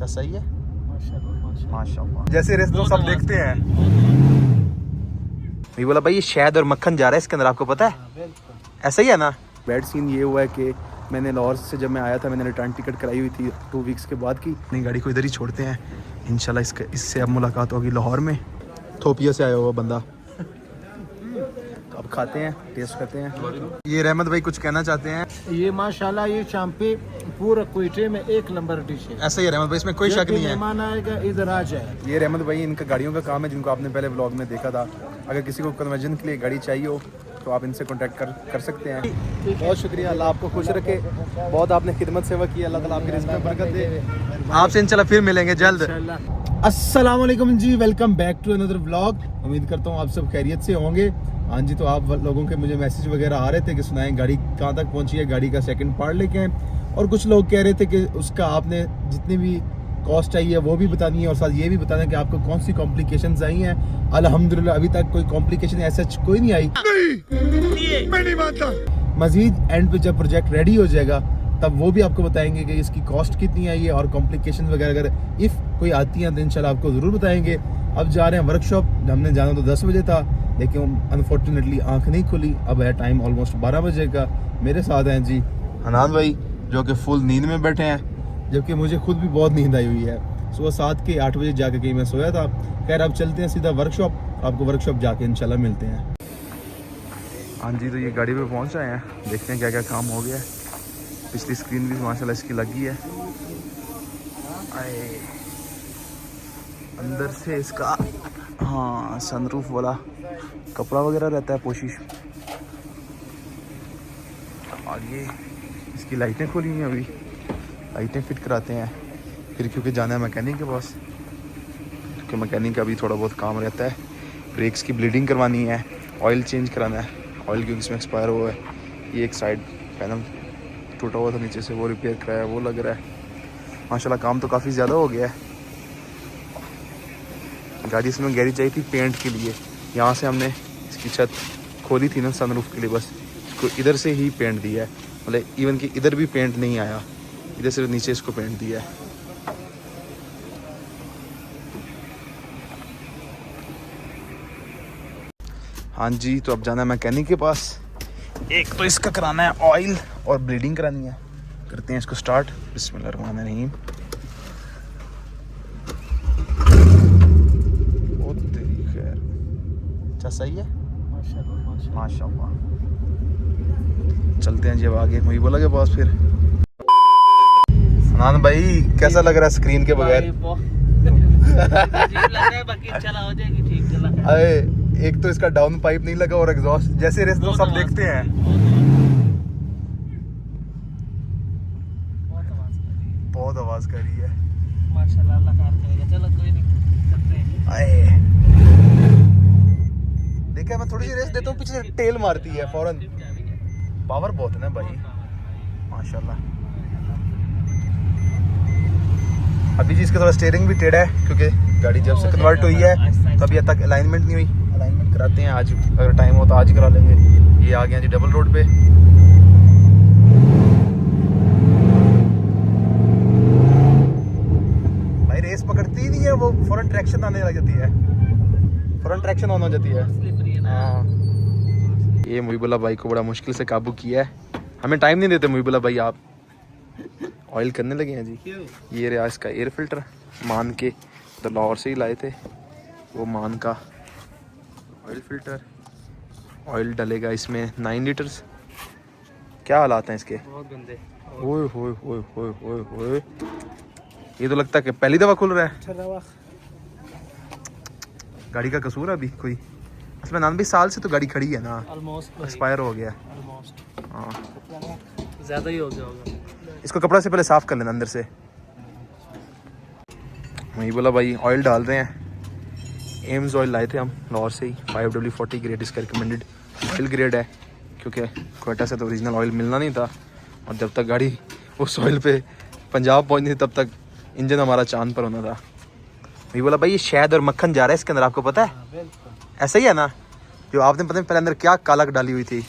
अच्छा सही है माशाल्लाह। माशाल्लाह। जैसे रेस तो सब देखते हैं। ये बोला भाई ये शहद और मक्खन जा रहा है इसके अंदर, आपको पता है? ऐसा ही है ना। बैड सीन ये हुआ है कि मैंने लाहौर से जब मैं आया था मैंने रिटर्न टिकट कराई हुई थी 2 वीक्स के बाद की। अपनी गाड़ी को इधर ही छोड़ते हैं इंशाल्लाह। इससे अब मुलाकात होगी लाहौर में। थोपिया से आया हुआ बंदा। अब खाते हैं, टेस्ट करते हैं। ये रहमत भाई कुछ कहना चाहते हैं? ये माशाल्लाह ये शाम पे पूरा क्वेटे में 1 नंबर डिश है। ऐसा ही है रहमत भाई, इसमें कोई शक नहीं है। मेहमान आएगा इधर आ जाए। ये रहमत भाई इनका गाड़ियों का काम है जिनको आपने पहले व्लॉग में देखा था। अगर किसी को कन्वर्जन के लिए गाड़ी चाहिए हो तो आप इनसे कांटेक्ट कर सकते हैं। बहुत शुक्रिया, अल्लाह आपको खुश रखे। बहुत आपने खिदमत सेवा की, अल्लाह ताला आपके रिज़्क़ में बरकत दे। आपसे इंशाल्लाह फिर मिलेंगे जल्द। अस्सलाम वालेकुम जी, welcome back to another vlog. उम्मीद करता हूँ आप सब खैरियत से होंगे। हाँ जी, तो आप लोगों के मुझे मैसेज वगैरह आ रहे थे कि सुनाएं गाड़ी कहाँ तक पहुँची है, गाड़ी का सेकंड पार्ट लेके आए। और कुछ लोग कह रहे थे कि उसका आपने जितनी भी कॉस्ट आई है वो भी बतानी है और साथ ये भी बताना है कि आपको कौन सी कॉम्प्लिकेशंस आई हैं। अल्हम्दुलिल्लाह अभी तक कोई कॉम्प्लिकेशन ऐसा कोई नहीं आई। मैं नहीं मानता। मजीद एंड पे जब प्रोजेक्ट रेडी हो जाएगा तब वो भी आपको बताएंगे कि इसकी कॉस्ट कितनी आई है और कॉम्प्लिकेशन वगैरह अगर इफ़ कोई आती हैं तो इंशाल्लाह आपको ज़रूर बताएंगे। अब जा रहे हैं वर्कशॉप। हमने जाना तो 10 बजे था लेकिन अनफॉर्चुनेटली आंख नहीं खुली। अब है टाइम ऑलमोस्ट 12 बजे का। मेरे साथ हैं जी हनान भाई जो कि फुल नींद में बैठे हैं, जबकि मुझे खुद भी बहुत नींद आई हुई है। सुबह 7 के 8 बजे जाके कहीं मैं सोया था। खैर अब चलते हैं सीधा वर्कशॉप, आपको वर्कशॉप जाके इंशाल्लाह मिलते हैं। हाँ जी, तो ये गाड़ी पे पहुंच आए हैं, देखते हैं क्या क्या काम हो गया है। पिछली स्क्रीन भी माशाल्लाह इसकी लगी है। आए अंदर से इसका हाँ सनरूफ वाला कपड़ा वगैरह रहता है पोशिश। और ये इसकी लाइटें खोली हैं, अभी लाइटें फिट कराते हैं फिर, क्योंकि जाना है मैकेनिक के पास, क्योंकि मैकेनिक का भी थोड़ा बहुत काम रहता है। ब्रेक्स की ब्लीडिंग करवानी है, ऑयल चेंज कराना है, ऑयल क्योंकि इसमें एक्सपायर हुआ है। ये एक साइड पैनल टूटा हुआ था नीचे से, वो रिपेयर कराया, वो लग रहा है। माशाल्लाह काम तो काफ़ी ज़्यादा हो गया है। गाड़ी इसमें गैरेज आई थी पेंट के लिए। यहाँ से हमने इसकी छत खोली थी ना सनरूफ के लिए, बस इसको इधर से ही पेंट दिया है। मतलब इवन कि इधर भी पेंट नहीं आया, इधर से नीचे इसको पेंट दिया है। हाँ जी, तो अब जाना है मैकेनिक के पास। एक तो इसका कराना है ऑयल और ब्लीडिंग करानी है। करते हैं इसको स्टार्ट। बिस्मिल्लाहिर्रहमानिर्रहीम। ओ तेरी खैर, अच्छा सही है माशाल्लाह। चलते हैं जब आगे वही बोला के पास फिर। हनान भाई कैसा लग रहा है स्क्रीन के बगैर? अरे एक तो इसका डाउन पाइप नहीं लगा और एग्जॉस्ट जैसे रेस तो सब देखते हैं। बहुत आवाज कर रही है माशाल्लाह। अल्लाह कार करेगा। चलो कोई नहीं, करते हैं। आए देखा, मैं थोड़ी सी रेस देता हूँ पीछे से टेल मारती है फौरन। पावर बहुत है ना भाई माशाल्लाह। अभी जी इसका थोड़ा स्टीयरिंग भी टेढ़ा है क्योंकि गाड़ी जब से कन्वर्ट हुई है तो अभी तक अलाइनमेंट नहीं हुई। अलाइनमेंट कराते हैं आज, अगर टाइम हो तो आज ही करा लेंगे। ये आ गया जी डबल रोड पे। भाई रेस पकड़ती ही नहीं है वो, फौरन ट्रैक्शन आने लग जाती है, फौरन ट्रैक्शन ऑन हो जाती है। हाँ, ये मुहिबुल्लाह भाई को बड़ा मुश्किल से काबू किया है। हमें टाइम नहीं देते मुहिबुल्लाह भाई, आप ऑयल करने लगे हैं जी। ये रहा इसका एयर फिल्टर, मान के तो लाहौर से ही लाए थे वो मान का ऑयल फिल्टर। ऑयल डलेगा इसमें 9 लीटर्स। क्या हालात हैं इसके? बहुत गंदे। ओए होए होए होए होए होए, ये तो लगता है कि पहली दफ़ा खुल रहा है। गाड़ी का कसूर है अभी कोई? इसमें 99 साल से तो गाड़ी खड़ी है ना, ऑलमोस्ट एक्सपायर हो गया। हाँ ज़्यादा ही हो गया होगा। इसको कपड़ा से पहले साफ़ कर लेना अंदर से। वही बोला भाई ऑयल डाल रहे हैं। एम्स ऑयल लाए थे हम लाहौर से ही, 5W40 ग्रेड इसका रिकमेंडेड ऑयल ग्रेड है, क्योंकि क्वेटा से तो ओरिजिनल ऑयल मिलना नहीं था। और जब तक गाड़ी उस ऑयल पे पंजाब पहुंचनी थी तब तक इंजन हमारा चांद पर होना था। वही बोला भाई ये शहद और मक्खन जा रहा है इसके अंदर, आपको पता है? ऐसा ही है ना, जो आपने पता नहीं पहले अंदर क्या काला डाली हुई थी।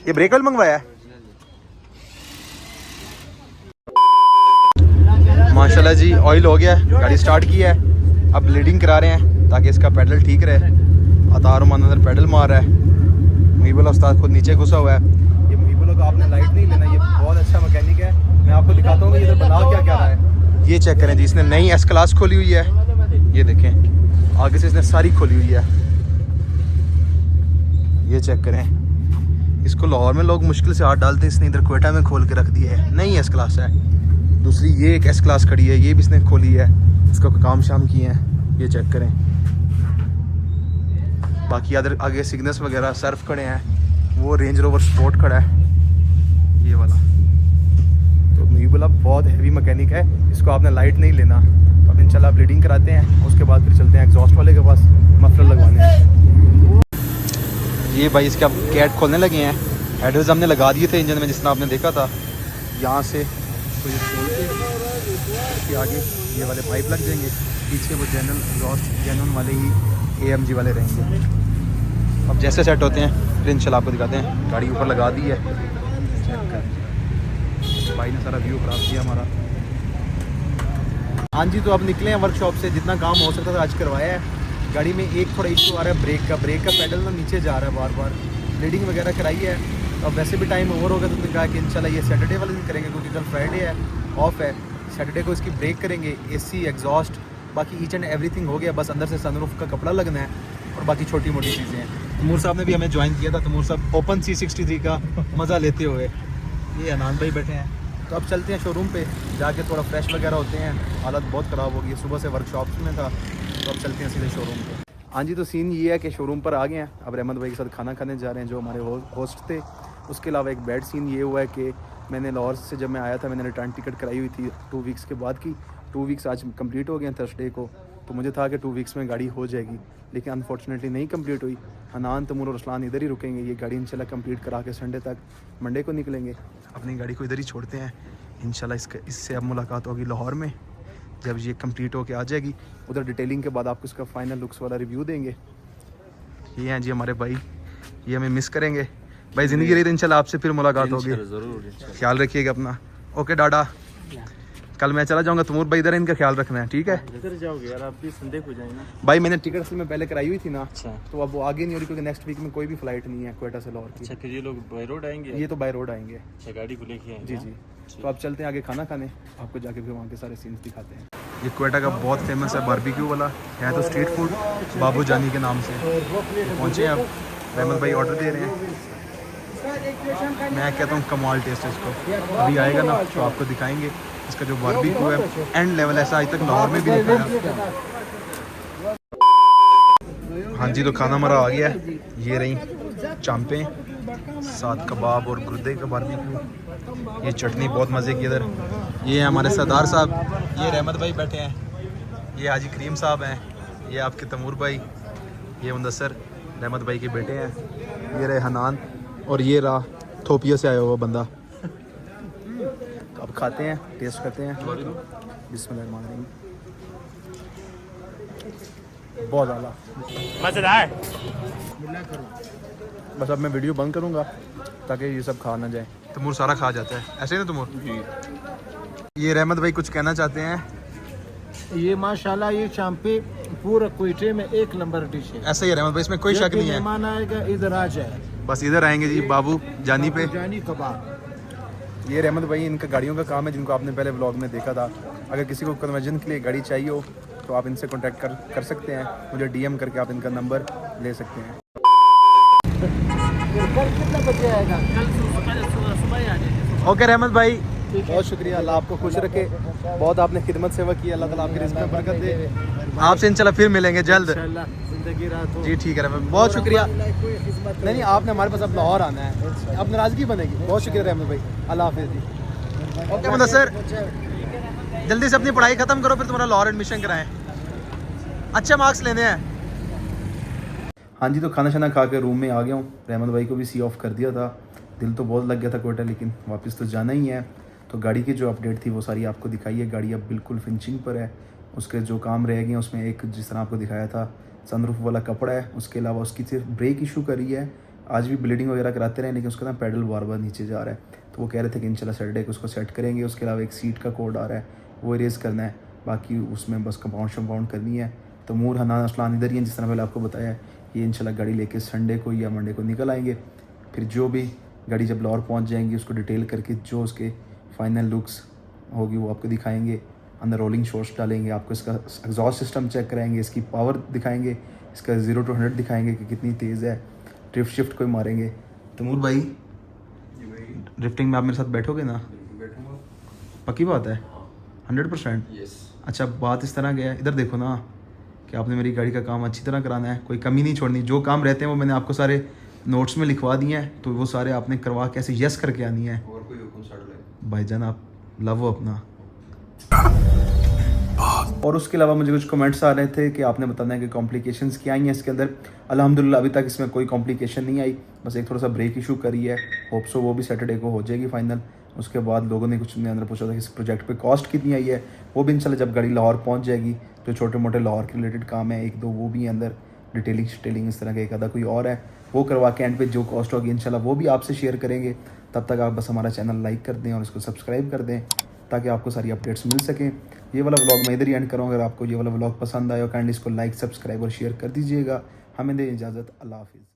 ये ब्रेक ऑयल मंगवाया है। माशाल्लाह जी ऑयल हो गया, गाड़ी स्टार्ट की है, अब ब्लीडिंग करा रहे हैं ताकि इसका पेडल ठीक रहे। अतार मान अंदर पेडल मार रहा है, मुहीबुल्ला उस्ताद खुद नीचे घुसा हुआ है। ये मुहीबुल्ला को आपने लाइट नहीं लेना, ये बहुत अच्छा मैकेनिक है। मैं आपको दिखाता हूँ कि इधर बना क्या क्या रहा है। ये चेक करें जी, इसने नई एस क्लास खोली हुई है, ये देखें आगे से इसने सारी खोली हुई है। ये चेक करें, इसको लाहौर में लोग मुश्किल से हाथ डालते, इसने इधर क्वेटा में खोल के रख दी है। नई एस क्लास है। दूसरी ये एक एस क्लास खड़ी है, ये भी इसने खोली है, इसका काम शाम किए हैं। ये चेक करें, बाकी अदर आगे सिग्नल्स वगैरह सर्फ खड़े हैं। वो रेंज रोवर स्पोर्ट खड़ा है ये वाला। तो मुहीबुल्ला बहुत हैवी मैकेनिक है, इसको आपने लाइट नहीं लेना। तो अब इंशाल्लाह ब्लीडिंग कराते हैं, उसके बाद फिर चलते हैं एग्जॉस्ट वाले के पास मफलर लगवाने। ये भाई इसके अब कैट खोलने लगे हैं। हेडर्स हमने लगा दिए थे इंजन में, जिस तरह आपने देखा था। यहाँ से तो ये खोल के आगे ये वाले पाइप लग जाएंगे, पीछे वो जनरल एग्जॉस्ट जेन्युइन वाले ही AMG वाले रहेंगे। अब जैसे सेट होते हैं फिर इंशाल्लाह आपको दिखाते हैं। गाड़ी ऊपर लगा दी है, चेक कर भाई ने सारा व्यू खराब किया हमारा। हाँ जी, तो अब निकले हैं वर्कशॉप से, जितना काम हो सकता था आज करवाया है। गाड़ी में एक थोड़ा इशू आ रहा है ब्रेक का पेडल ना नीचे जा रहा है बार बार। ब्लीडिंग वगैरह कराई है। अब वैसे भी टाइम ओवर हो गया, तो उन्होंने कहा कि इंशाल्लाह ये सैटरडे वाले दिन करेंगे, क्योंकि कल फ्राइडे है, ऑफ है। सैटरडे को इसकी ब्रेक करेंगे, AC एग्जॉस्ट बाकी ईच एंड एवरीथिंग हो गया। बस अंदर से सनरूफ का कपड़ा लगना है और बाकी छोटी मोटी चीज़ें हैं। तमूर साहब ने भी हमें ज्वाइन किया था, तमूर साहब ओपन C63 का मज़ा लेते हुए। ये अनान भाई बैठे हैं। तो अब चलते हैं शोरूम पे, जाके थोड़ा फ्रेश वगैरह होते हैं। हालत बहुत ख़राब हो गई, सुबह से वर्कशॉप में था। तो अब चलते हैं सीधे शोरूम पे। हाँ जी, तो सीन ये है कि शोरूम पर आ गए हैं। अब रहमत भाई के साथ खाना खाने जा रहे हैं, जो हमारे होस्ट थे। उसके अलावा एक बैड सीन ये हुआ है कि मैंने लाहौर से जब मैं आया था, मैंने रिटर्न टिकट कराई हुई थी 2 वीक्स के बाद की। 2 वीक्स आज कंप्लीट हो गए हैं थर्सडे को। तो मुझे था कि 2 वीक्स में गाड़ी हो जाएगी, लेकिन अनफॉर्चुनेटली नहीं कंप्लीट हुई। हनान, तमूर और रसलान इधर ही रुकेंगे। ये गाड़ी इंशाल्लाह कंप्लीट करा के संडे तक मंडे को निकलेंगे। अपनी गाड़ी को इधर ही छोड़ते हैं इंशाल्लाह। इससे अब मुलाकात होगी लाहौर में, जब ये कंप्लीट होके आ जाएगी। उधर डिटेलिंग के बाद आपको इसका फाइनल लुक्स वाला रिव्यू देंगे। ये हैं जी हमारे भाई, ये हमें मिस करेंगे भाई। ज़िंदगी रही तो इंशाल्लाह आपसे फिर मुलाकात होगी। ख्याल रखिएगा अपना। ओके डाडा, कल मैं चला जाऊंगा, तमूर भाई इधर इनका ख्याल रखना है, ठीक है? इधर जाओगे यार, आप भी संडे को जाएंगे भाई। मैंने टिकट असल में पहले कराई हुई थी ना, तो अब वो आगे नहीं हो रही, क्योंकि नेक्स्ट वीक में कोई भी फ्लाइट नहीं है क्वेटा से लाहौर की। अच्छा, फिर ये लोग बाय रोड आएंगे? ये तो बाय रोड आएंगे। अच्छा, गाड़ी को लेके आएंगे? जी। तो अब चलते हैं आगे खाना खाने, आपको जाके फिर वहाँ के सारे सीन्स दिखाते हैं। ये क्वेटा का बहुत फेमस है बारबेक्यू वाला है, तो स्ट्रीट फूड बाबू जानी के नाम से पहुँचे। अब रहमत भाई ऑर्डर दे रहे हैं। मैं कहता हूँ कमाल टेस्ट है इसको। अभी आएगा ना तो आपको दिखाएंगे इसका जो बारबेक्यू है, एंड लेवल ऐसा आज तक लाहौर में भी नहीं खाया। हाँ जी, तो खाना हमारा आ गया है। ये रही चांपें, साथ कबाब और गुर्दे का बारबेक्यू। ये चटनी बहुत मज़े की इधर। ये है हमारे सरदार साहब, ये रहमत भाई बैठे हैं, ये हाजी करीम साहब हैं, ये आपके तमूर भाई, ये मुदस्सर रहमत भाई के बेटे हैं, ये रहे हनान, और ये रहा थोपिया से आया हुआ बंदा। तो अब खाते हैं, टेस्ट करते हैं। बिस्मिल्लाह। बहुत ज़्यादा मज़ेदार। बस अब मैं वीडियो बंद करूँगा ताकि ये सब खा ना जाए। तमूर सारा खा जाता है, ऐसे ही ना तमूर जी। ये रहमत भाई कुछ कहना चाहते हैं? ये माशाल्लाह ये चांपे पूरा क्वेटे में 1 नंबर डिश है। ऐसा ही है रहमत भाई, इसमें कोई शक नहीं है। मेहमान आएगा इधर आ जाए, बस इधर आएंगे जी बाबू जानी पे। जानी कबाब। ये रहमत भाई, इनका गाड़ियों का काम है, जिनको आपने पहले व्लॉग में देखा था। अगर किसी को कन्वर्जन के लिए गाड़ी चाहिए हो तो आप इनसे कांटेक्ट कर सकते हैं। मुझे DM करके आप इनका नंबर ले सकते हैं। कल कितना बजे आएगा? कल सुबह ही आ जाएगा। ओके रहमत भाई, बहुत शुक्रिया। अल्लाह आपको खुश रखे। बहुत आपने खिदमत सेवा की, अल्लाह ताला आपके रिज़्क़ में बरकत दे। आपसे इंशाल्लाह फिर मिलेंगे जल्द जिंदगी रात हो। जी। ठीक है रहमत, बहुत शुक्रिया। नहीं, आपने हमारे पास अब लाहौर आना है, अब नाराज़गी बनेगी। बहुत शुक्रिया रहमत भाई, अल्लाह हाफ़िज़ जी। ओके मुदस्सर, जल्दी से अपनी पढ़ाई ख़त्म करो, फिर तुम्हारा लाहौर एडमिशन कराएं, अच्छे मार्क्स लेने हैं। हाँ जी, तो खाना शाना खा के रूम में आ गया हूँ। रहमत भाई को भी सी ऑफ कर दिया था। दिल तो बहुत लग गया था कोटा, लेकिन वापस तो जाना ही है। तो गाड़ी की जो अपडेट थी वो सारी आपको दिखाई है। गाड़ी अब बिल्कुल फिनिशिंग पर है। उसके जो काम रह गए उसमें एक, जिस तरह आपको दिखाया था, सनरूफ वाला कपड़ा है। उसके अलावा उसकी सिर्फ ब्रेक इशू करी है। आज भी ब्लीडिंग वगैरह कराते रहे, लेकिन उसका ना पैडल बार बार नीचे जा रहा है। तो वो कह रहे थे कि इंशाल्लाह सैटरडे को उसको सेट करेंगे। उसके अलावा एक सीट का कोड आ रहा है, वो इरेज़ करना है। बाकी उसमें बस कंपाउंड करनी है। तैमूर, हनान, असलान इधर ही हैं, जिस तरह मैंने आपको बताया है। ये इंशाल्लाह गाड़ी लेके संडे को या मंडे को निकल आएंगे। फिर जो भी गाड़ी जब लाहौर पहुंच जाएंगी उसको डिटेल करके जो उसके फाइनल लुक्स होगी वो आपको दिखाएंगे। अंदर रोलिंग शॉट्स डालेंगे, आपको इसका एग्जॉस्ट सिस्टम चेक कराएंगे, इसकी पावर दिखाएंगे, इसका 0 to 100 दिखाएंगे कि कितनी तेज़ है, ड्रिफ्ट शिफ्ट कोई मारेंगे। तैमूर भाई, ड्रिफ्टिंग में आप मेरे साथ बैठोगे ना? बैठूंगा। पक्की बात है? 100%? यस। अच्छा, बात इस तरह गया, इधर देखो ना कि आपने मेरी गाड़ी का काम अच्छी तरह कराना है, कोई कमी नहीं छोड़नी। जो काम रहते हैं वो मैंने आपको सारे नोट्स में लिखवा दिए हैं, तो वो सारे आपने करवा के ऐसे यस करके आनी है। और कोई हुक्म साड़ ले भाईजान आप लव अपना। और उसके अलावा मुझे कुछ कमेंट्स आ रहे थे कि आपने बताना है कि कॉम्प्लिकेशंस क्या आई हैं इसके अंदर। अल्हम्दुलिल्लाह अभी तक इसमें कोई कॉम्प्लिकेशन नहीं आई, बस एक थोड़ा सा ब्रेक इशू करी है। होप सो वो भी सैटरडे को हो जाएगी फाइनल। उसके बाद लोगों ने कुछ मेरे अंदर पूछा था कि इस प्रोजेक्ट पे कॉस्ट कितनी आई है, वो भी इंशाल्लाह जब गाड़ी लाहौर पहुंच जाएगी। जो छोटे मोटे लाहौर के रिलेटेड काम है 1-2 वो भी अंदर, डिटेलिंग इस तरह का एक आधा कोई और है, वो करवा के एंड पे जो कॉस्ट होगी इंशाल्लाह वो भी आपसे शेयर करेंगे। तब तक आप बस हमारा चैनल लाइक कर दें और इसको सब्सक्राइब कर दें ताकि आपको सारी अपडेट्स मिल सकें। ये वाला व्लॉग मैं इधर ही एंड करूँ। अगर आपको ये वाला व्लॉग पसंद आया काइंडली इसको लाइक, सब्सक्राइब और शेयर कर दीजिएगा। हमें दें इजाज़त। अल्लाह हाफिज़।